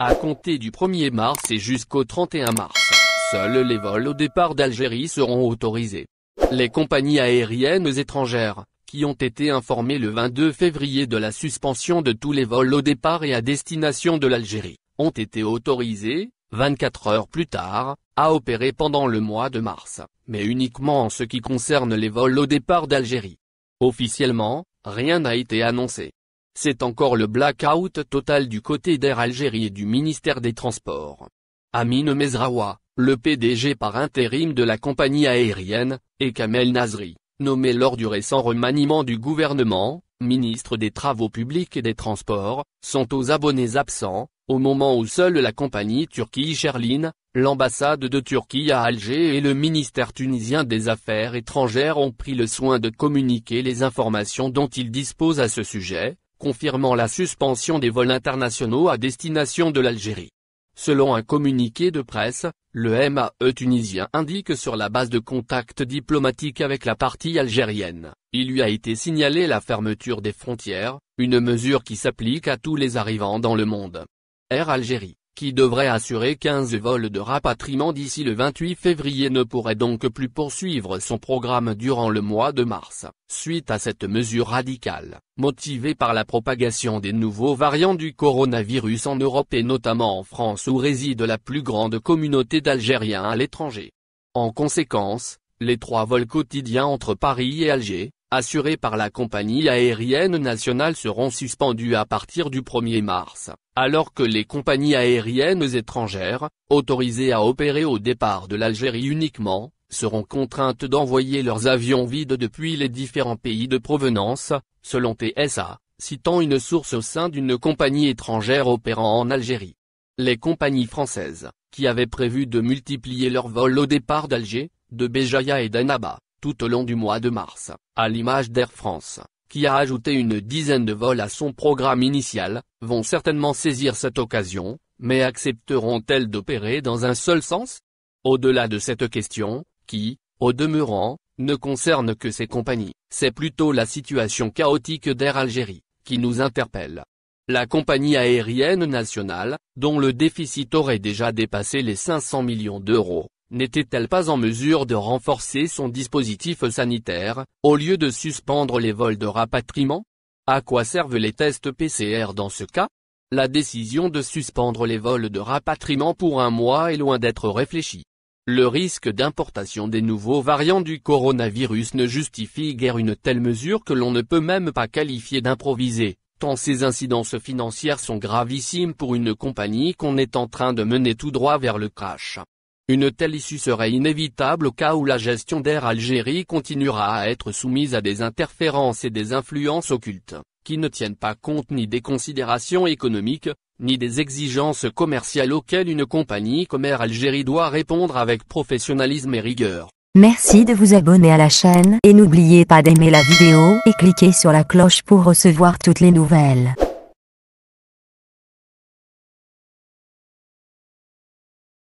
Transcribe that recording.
À compter du 1er mars et jusqu'au 31 mars, seuls les vols au départ d'Algérie seront autorisés. Les compagnies aériennes étrangères, qui ont été informées le 22 février de la suspension de tous les vols au départ et à destination de l'Algérie, ont été autorisées, 24 heures plus tard, à opérer pendant le mois de mars, mais uniquement en ce qui concerne les vols au départ d'Algérie. Officiellement, rien n'a été annoncé. C'est encore le blackout total du côté d'Air Algérie et du ministère des Transports. Amine Mezraoua, le PDG par intérim de la compagnie aérienne, et Kamel Nazri, nommé lors du récent remaniement du gouvernement, ministre des Travaux publics et des Transports, sont aux abonnés absents, au moment où seule la compagnie Turkish Airlines, l'ambassade de Turquie à Alger et le ministère tunisien des Affaires étrangères ont pris le soin de communiquer les informations dont ils disposent à ce sujet, confirmant la suspension des vols internationaux à destination de l'Algérie. Selon un communiqué de presse, le MAE tunisien indique sur la base de contacts diplomatiques avec la partie algérienne, il lui a été signalé la fermeture des frontières, une mesure qui s'applique à tous les arrivants dans le monde. Air Algérie, qui devrait assurer 15 vols de rapatriement d'ici le 28 février ne pourrait donc plus poursuivre son programme durant le mois de mars, suite à cette mesure radicale, motivée par la propagation des nouveaux variants du coronavirus en Europe et notamment en France où réside la plus grande communauté d'Algériens à l'étranger. En conséquence, les 3 vols quotidiens entre Paris et Alger, assurés par la compagnie aérienne nationale seront suspendus à partir du 1er mars, alors que les compagnies aériennes étrangères, autorisées à opérer au départ de l'Algérie uniquement, seront contraintes d'envoyer leurs avions vides depuis les différents pays de provenance, selon TSA, citant une source au sein d'une compagnie étrangère opérant en Algérie. Les compagnies françaises, qui avaient prévu de multiplier leurs vols au départ d'Alger, de Béjaïa et d'Annaba, tout au long du mois de mars, à l'image d'Air France, qui a ajouté une dizaine de vols à son programme initial, vont certainement saisir cette occasion, mais accepteront-elles d'opérer dans un seul sens? Au-delà de cette question, qui, au demeurant, ne concerne que ces compagnies, c'est plutôt la situation chaotique d'Air Algérie, qui nous interpelle. La compagnie aérienne nationale, dont le déficit aurait déjà dépassé les 500 millions d'euros, n'était-elle pas en mesure de renforcer son dispositif sanitaire, au lieu de suspendre les vols de rapatriement? À quoi servent les tests PCR dans ce cas? La décision de suspendre les vols de rapatriement pour un mois est loin d'être réfléchie. Le risque d'importation des nouveaux variants du coronavirus ne justifie guère une telle mesure que l'on ne peut même pas qualifier d'improvisée, tant ces incidences financières sont gravissimes pour une compagnie qu'on est en train de mener tout droit vers le crash. Une telle issue serait inévitable au cas où la gestion d'Air Algérie continuera à être soumise à des interférences et des influences occultes, qui ne tiennent pas compte ni des considérations économiques, ni des exigences commerciales auxquelles une compagnie comme Air Algérie doit répondre avec professionnalisme et rigueur. Merci de vous abonner à la chaîne et n'oubliez pas d'aimer la vidéo et cliquer sur la cloche pour recevoir toutes les nouvelles.